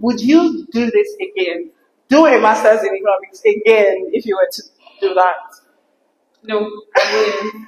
Would you do this again? Do a master's in economics again if you were to do that? No, I wouldn't.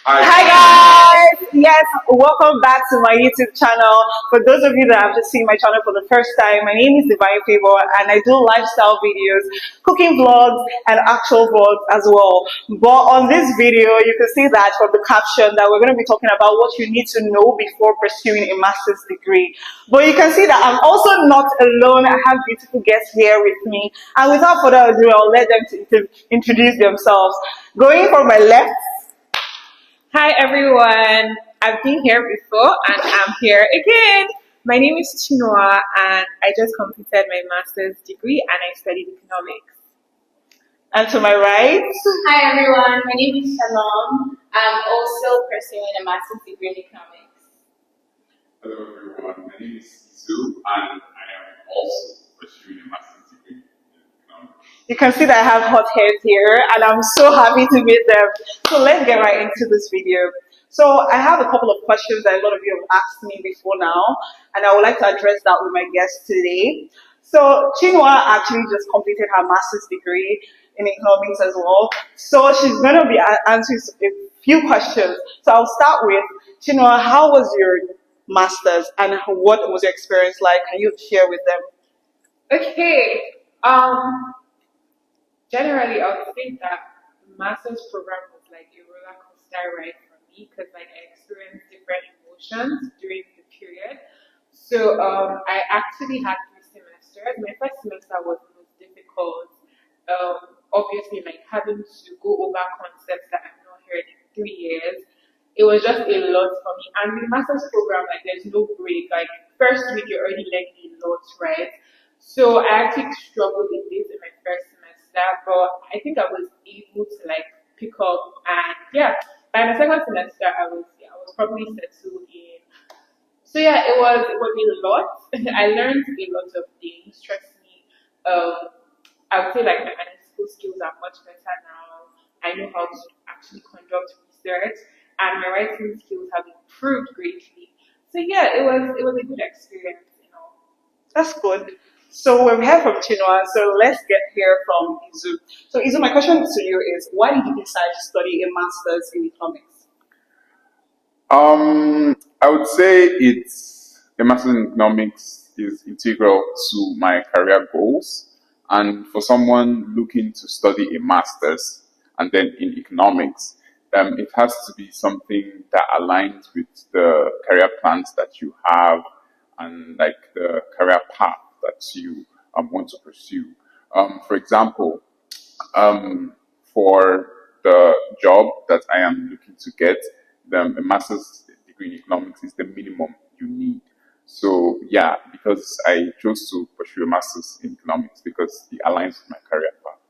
Hi guys! Yes, welcome back to my YouTube channel. For those of you that have just seen my channel for the first time, my name is Divine-Favour and I do lifestyle videos, cooking vlogs and actual vlogs as well. But on this video, you can see that from the caption that we're going to be talking about what you need to know before pursuing a master's degree. But you can see that I'm also not alone. I have beautiful guests here with me. And without further ado, I'll let them to introduce themselves. Going from my left, Hi everyone. I've been here before and I'm here again. My name is Chinua and I just completed my master's degree and I studied economics. and to my right, Hi everyone, my name is Shalom. I'm also pursuing a master's degree in economics. Hello everyone, my name is Izu and I am also pursuing a master's degree in economics. you can see that I have hot hairs here and I'm so happy to meet them. So let's get right into this video. So I have a couple of questions that a lot of you have asked me before now and I would like to address that with my guest today. So Chinua actually just completed her master's degree in economics as well. So she's going to be answering a few questions. So I'll start with, Chinua, how was your master's and what was your experience like? Can you share with them? Okay. Generally I would think that the master's program was like a roller coaster ride for me because like I experienced different emotions during the period. So I actually had 3 semesters. My first semester was the most difficult. Obviously, like having to go over concepts that I've not heard in 3 years. It was just a lot for me. And with the master's program, like there's no break. Like first week you're already learning a lot, right? So I actually struggled with this in my first semester, but I think I was able to like pick up and yeah, by my second semester I was probably settled in. So yeah, it was a lot. I learned a lot of things. Trust me. I would say like my analytical skills are much better now. I know how to actually conduct research, and my writing skills have improved greatly. So yeah, it was a good experience. That's good. So we've heard from Chinua, so let's get here from Izu. So Izu, my question to you is, why did you decide to study a master's in economics? I would say it's a master's in economics is integral to my career goals, and for someone looking to study a master's and then in economics, it has to be something that aligns with the career plans that you have and like the career path that you want to pursue. For example, for the job that I am looking to get, a master's degree in economics is the minimum you need. So yeah, because I chose to pursue a master's in economics because it aligns with my career path.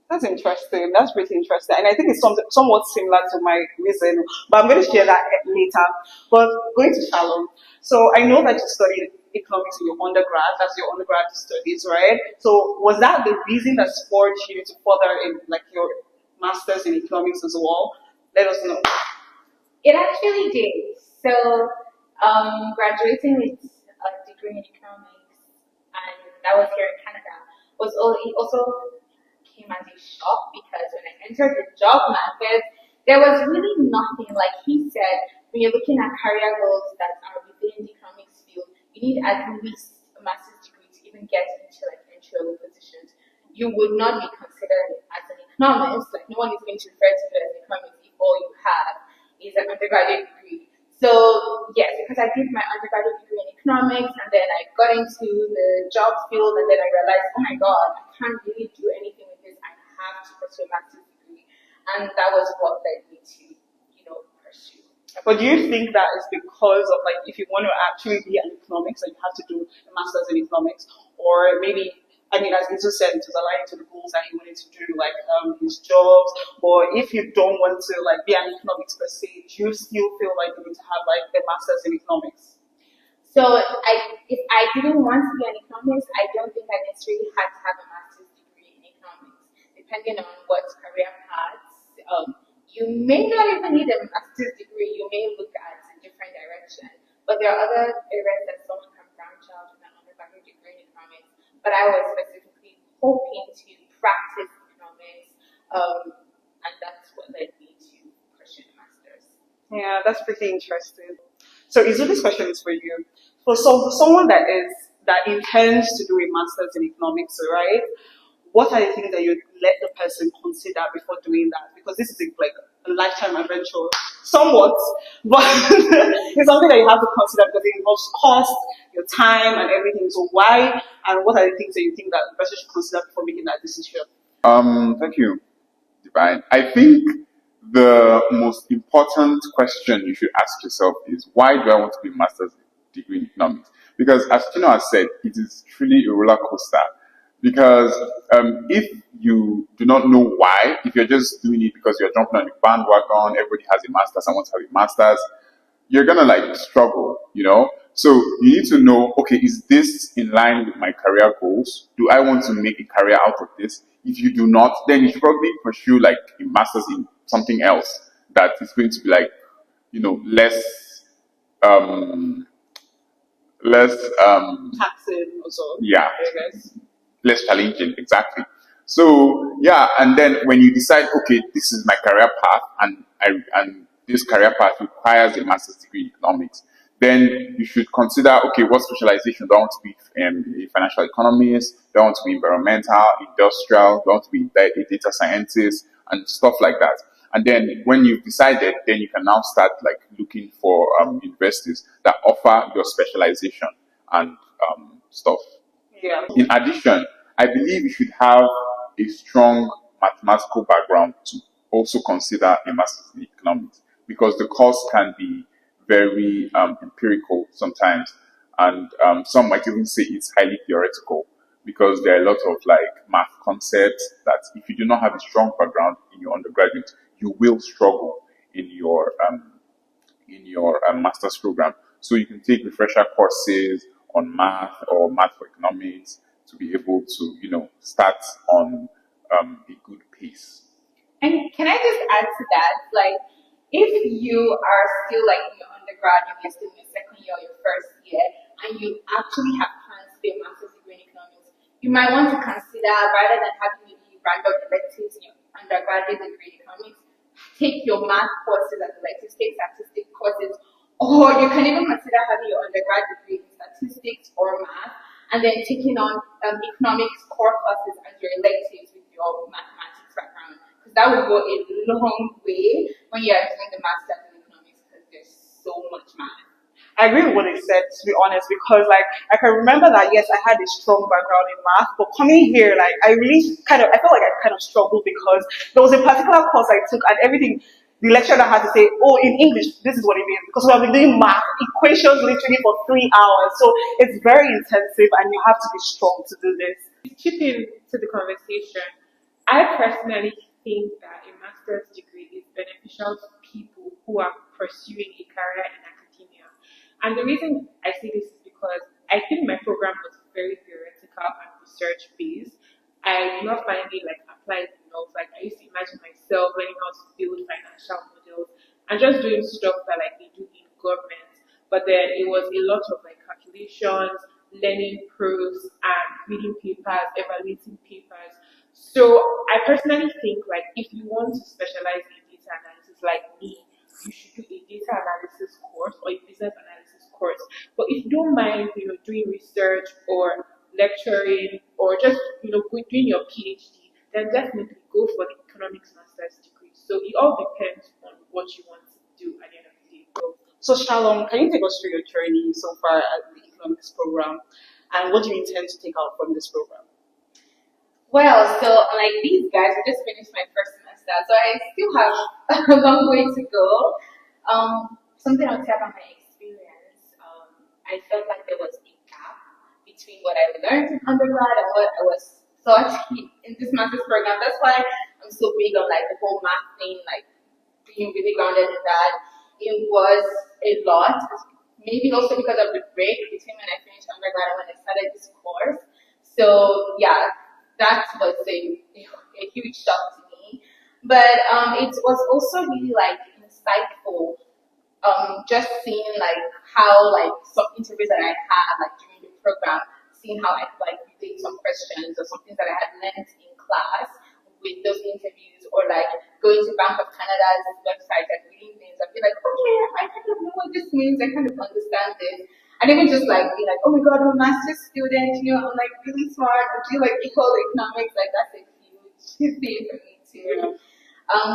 That's interesting. That's pretty interesting. And I think it's somewhat similar to my reason, but I'm going to share that later. But going to Shalom. So I know that you studied economics in your undergrad. That's your undergrad studies, right? So was that the reason that spurred you to further in like your master's in economics as well? Let us know. It actually did. So, graduating with a degree in economics, and that was here in Canada, it also came as a shock because when I entered the job market, there was really nothing. Like he said, when you're looking at career goals that are within the economics field, you need at least a master's degree to even get into like entry-level positions. You would not be considered as an economist. Like no one is going to refer to you as an economist if all you have is an undergraduate degree. So yes, because I did my undergraduate degree in economics and then I got into the job field and then I realized, oh my god, I can't really do anything with this. I have to pursue a master's degree. And that was what led me to pursue. But do you think that is because of like if you want to actually be an economics, like you have to do a master's in economics, or maybe I mean, as Izu said, it was aligned to the goals that he wanted to do, like his jobs. Or if you don't want to like be an economics per se, do you still feel like you need to have like a master's in economics? So if I didn't want to be an economist, I don't think I necessarily had to have a master's degree in economics. Depending on what career paths, you may not even need a master's degree. You may look at different direction. But there are other areas that someone can branch out with an undergraduate degree in economics. But I was specifically hoping to practice economics, and that's what led me to pursue the master's. Yeah, that's pretty interesting. So, Izu, this question is for you. For someone that intends to do a master's in economics, right? What are the things that you let the person consider before doing that? Because this is like a lifetime adventure, somewhat, but it's something that you have to consider because it involves cost, your time, and everything. So, why and what are the things that you think that the person should consider before making that decision? Thank you, Divine. I think the most important question you should ask yourself is, why do I want to be a master's degree in economics? Because as Tino has said, it is truly a roller coaster. Because if you do not know why, if you're just doing it because you're jumping on the bandwagon, everybody has a master's, I want to have a master's, you're gonna like struggle, you know? So you need to know, okay, is this in line with my career goals? Do I want to make a career out of this? If you do not, then you should probably pursue like a master's in something else that is going to be like, you know, um, less, Taxing also. yeah, I guess. less challenging, exactly. So yeah, and then when you decide, okay, this is my career path, and this career path requires a master's degree in economics, then you should consider, okay, what specialization do I want to be? A financial economist? Do I want to be environmental, industrial? Do I want to be a data scientist and stuff like that? And then when you've decided, then you can now start like looking for universities that offer your specialization and stuff. Yeah. In addition, I believe you should have a strong mathematical background to also consider a master's in economics because the course can be very empirical sometimes, and some might even say it's highly theoretical because there are a lot of like math concepts that if you do not have a strong background in your undergraduate, you will struggle in your master's program. So you can take refresher courses on math or math for economics to be able to, you know, start on a good pace. And can I just add to that? Like, if you are still like in your undergrad, you're still in your second year or your first year, and you actually have plans to do a master's degree in economics, you might want to consider, rather than having maybe random electives in your undergraduate degree in economics, take your math courses as electives, take statistics courses, or you can even consider having your undergrad degree in statistics or math, and then taking on economics core classes as your electives with your mathematics background. Because that would go a long way when you are doing the master's in economics because there's so much math. I agree with what they said, to be honest, because like I can remember that yes, I had a strong background in math, but coming here, like I felt like I kind of struggled because there was a particular course I took and everything. The lecturer had to say, "Oh, in English, this is what it means," because we have been doing math equations literally for 3 hours, so it's very intensive, and you have to be strong to do this. Chipping to the conversation, I personally think that a master's degree is beneficial to people who are pursuing a career in academia. And the reason I say this is because I think my program was very theoretical and research based. I do not find it like applied enough. Like I used to imagine myself learning how to build financial models and just doing stuff that like they do in government. But then it was a lot of like calculations, learning proofs, and reading papers, evaluating papers. So I personally think like if you want to specialize in data analysis like me, you should do a data analysis course or a business analysis course. But if you don't mind, doing research or lecturing or just doing your PhD, then definitely go for the economics master's degree. So it all depends on what you want to do at the end of the day. So Shalom, can you take us through your journey so far at the economics program, and what do you intend to take out from this program? Well, so like these guys, I just finished my first semester, so I still have a long way to go. Something I'll tell about my experience, I felt like there was a gap between what I learned in undergrad and what I was taught in this master's program. That's why I'm so big on like the whole math thing, like being really grounded in that. It was a lot, maybe also because of the break between when I finished undergrad and when I started this course. So yeah, that was a huge shock to me. But it was also really like insightful just seeing like how like some interviews that I had like during the program, seeing how I like relate some questions or something that I had learned in class with those interviews, or like going to Bank of Canada's website and reading things and be like, okay, I kind of know what this means, I kind of understand this. And even just like be like, oh my god, I'm a master's student, you know, I'm like really smart, I do like equal economics, like that's a huge thing for me too.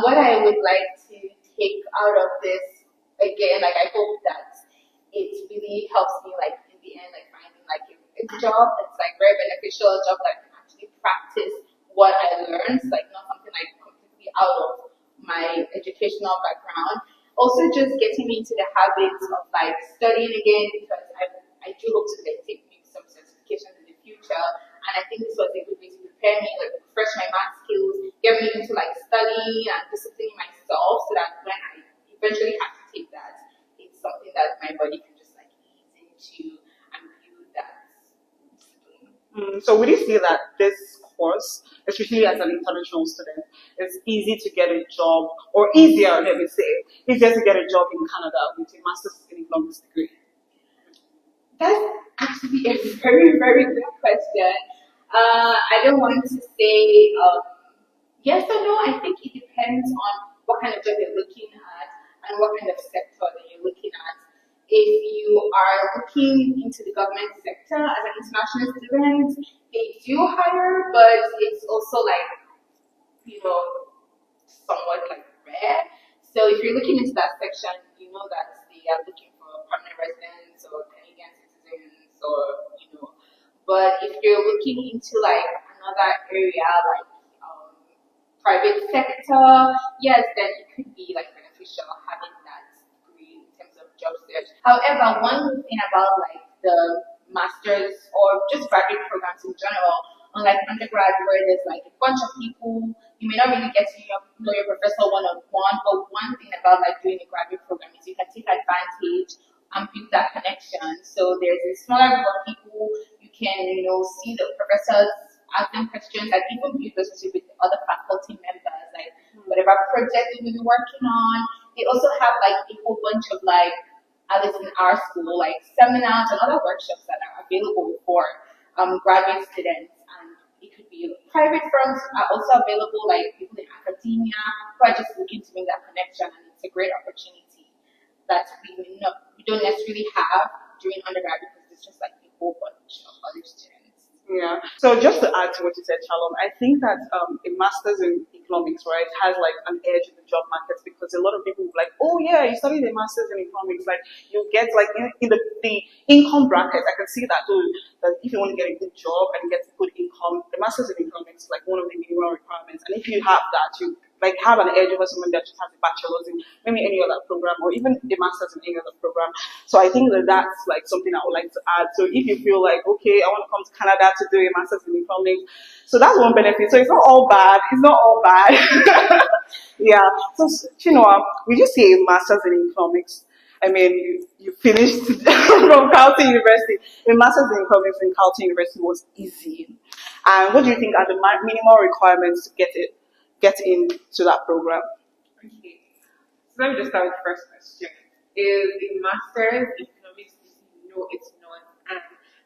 What I would like to take out of this, again, like I hope that it really helps me, like in the end, like finding like a job that's like very beneficial, a job that I can actually practice what I learned, like not something like completely out of my educational background. Also, just getting me into the habits of like studying again, because I do hope to like take maybe some certifications in the future, and I think this was a good way to prepare me, like refresh my math skills, get me into like studying and disciplining myself, so that when I eventually have to take that, it's something that my body can just like ease into and build that discipline. So would you say that this course, especially as an international student, it's easy to get a job, or easier, let me say, easier to get a job in Canada with a master's in economics degree? That's actually a very, very good question. I don't want to say yes or no. I think it depends on what kind of job you're looking at and what kind of sector that you're looking at. If you are looking into the government sector as an international student, they do hire, but it's also like, you know, somewhat like rare. So if you're looking into that section, you know that they are looking for permanent residents or Canadian citizens, or you know. But if you're looking into like another area like private sector, yes, then it could be like beneficial having that degree in terms of job search. However, one good thing about like the masters or just graduate programs in general, unlike undergrad where there's like a bunch of people, you may not really get to know your professor one on one. But one thing about like doing a graduate program is you can take advantage and build that connection. So there's a smaller group of people, you can, you know, see the professors, ask them questions, and even build relationship with the other faculty members, like whatever project they may be working on. They also have like a whole bunch of like, at least in our school, like seminars and other workshops that are available for graduate students. And it could be private firms are also available, like people in academia who are just looking to make that connection, and it's a great opportunity that we don't necessarily have during undergrad, because it's just like a whole bunch of other students. Yeah. So just to add to what you said, Shalom, I think that a master's in economics, right, has like an edge in the job market, because a lot of people like, oh yeah, you studied a master's in economics, like you get like in the income bracket. I can see that too. That if you want to get a good job and get good income, the master's in economics is like one of the minimum requirements. And if you have that, you like have an edge over someone that just has a bachelor's in maybe any other program, or even a master's in any other program. So I think that that's like something I would like to add. So if you feel like, okay, I want to come to Canada to do a master's in economics, so that's one benefit. So it's not all bad. It's not all bad. Yeah. So Chinua, we just say a master's in economics. I mean, you finished from Carleton University. A master's in economics in Carleton University was easy. And what do you think are the minimal requirements to get into that program? Okay. So let me just start with the first question. Is a master's in economics easy? No, it's not. And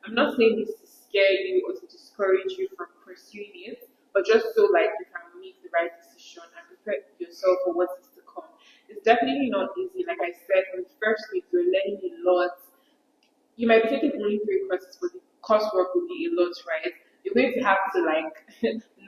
I'm not saying this to scare you or to discourage you from pursuing it, but just so like you can make the right decision and prepare yourself for what is to come. It's definitely not easy. Like I said, from the first week you're learning a lot. You might be taking only 3 courses, but the coursework will be a lot, right? You're going to have to like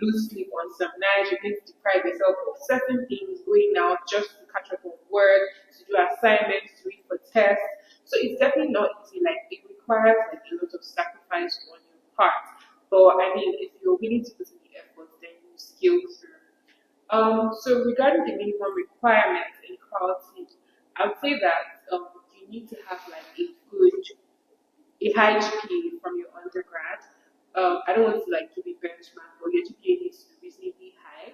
lose sleep on some nights. You're going to deprive yourself of certain things, going out just to catch up on work, to do assignments, to read for tests. So it's definitely not easy. Like it requires like a lot of sacrifice on your part. But I mean, if you're willing to put in the effort, then you scale through. So regarding the minimum requirements in Carleton, I would say that you need to have like a high GPA from your undergrad. I don't want to like give a benchmark, but your GPA needs to be reasonably high.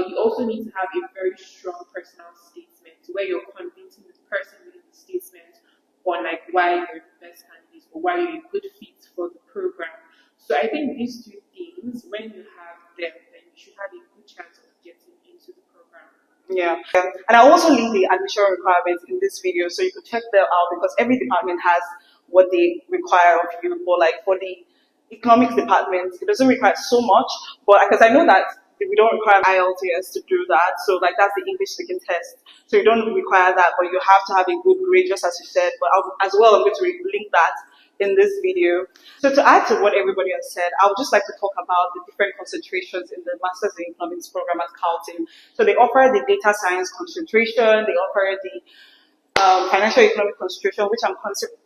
You also need to have a very strong personal statement where you're convincing the person reading the statement on like why you're the best candidate or why you're a good fit for the program. So I think these two things, when you have them, then you should have a good chance of getting into the program. Yeah. And I'll also link the admission requirements in this video so you can check them out because every department has what they require of you. But like for the economics department, it doesn't require so much. But because I know that we don't require IELTS to do that. So like that's the English speaking test. So you don't require that, but you have to have a good grade, just as you said. But as well, I'm going to link that in this video. So to add to what everybody has said, I would just like to talk about the different concentrations in the Masters in Economics program at Carleton. So they offer the data science concentration, they offer the financial economic concentration, which I'm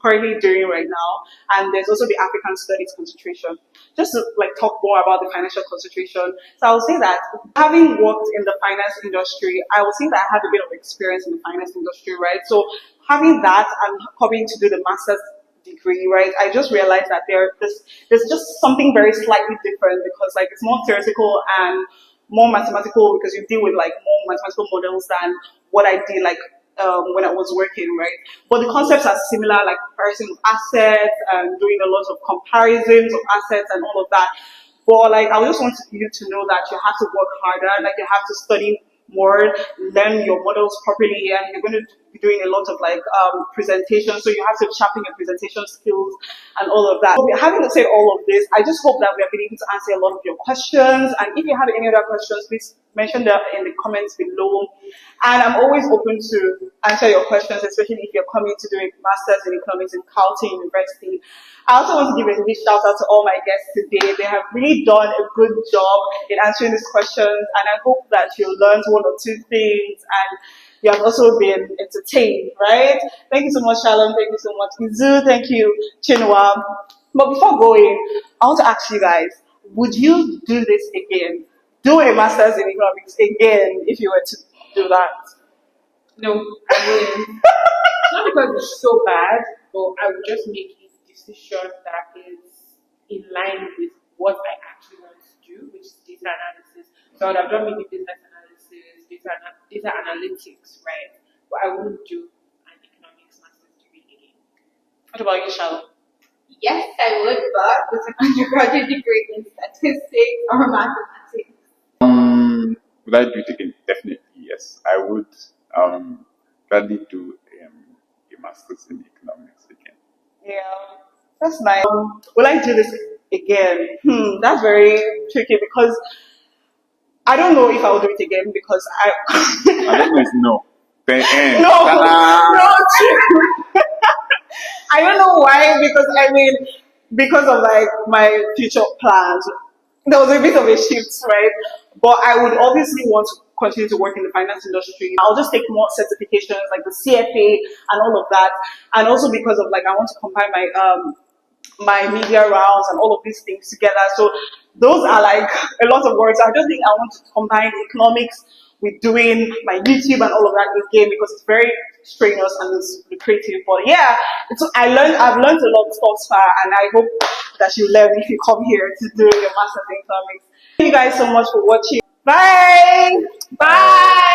currently doing right now, and there's also the African studies concentration. Just to like talk more about the financial concentration, so I will say that having worked in the finance industry, I will say that I have a bit of experience in the finance industry, right? So having that and coming to do the master's degree, right? I just realized that there's just something very slightly different because like it's more theoretical and more mathematical because you deal with like more mathematical models than what I did like when I was working, right? But the concepts are similar, like comparison of assets and doing a lot of comparisons of assets and all of that. But like I just want you to know that you have to work harder, like you have to study more, learn your models properly, and you're going to be doing a lot of like presentations, so you have to sharpen your presentation skills and all of that. So having to say all of this, I just hope that we have been able to answer a lot of your questions, and if you have any other questions, please mention them in the comments below, and I'm always open to answer your questions, especially if you're coming to do a master's in economics in Carleton University. I also want to give a big shout out to all my guests today. They have really done a good job in answering these questions, and I hope that you learned one or two things and you have also been entertained, right? Thank you so much, Shalom. Thank you so much, Mizu. Thank you, Chinua. But before going, I want to ask you guys, would you do this again? Do a master's in economics again if you were to do that? No, I wouldn't. Not because it's so bad, but I would just make a decision that is in line with what I actually want to do, which is data analysis. So I would have done maybe business analysis, data analytics, right? But I wouldn't do an economics master's degree again. What about you, Shalom? Yes, I would, but with an undergraduate degree in statistics or mathematics. Would I do it again? Definitely, yes. I would gladly do a master's in economics again. Yeah, that's nice. Will I do this again? That's very tricky because I don't know if I will do it again because I don't know if no. The end. no, no, true. I don't know why because I mean because of like my future plans, there was a bit of a shift, right? But I would obviously want to continue to work in the finance industry. I'll just take more certifications like the CFA and all of that, and also because of like I want to combine my media rounds and all of these things together. So those are like a lot of words. I don't think I want to combine economics with doing my YouTube and all of that again because it's very strenuous and it's lucrative. But yeah, I've learned a lot thus far, and I hope that you learn if you come here to do your master's in economics. Thank you guys so much for watching. Bye. Bye.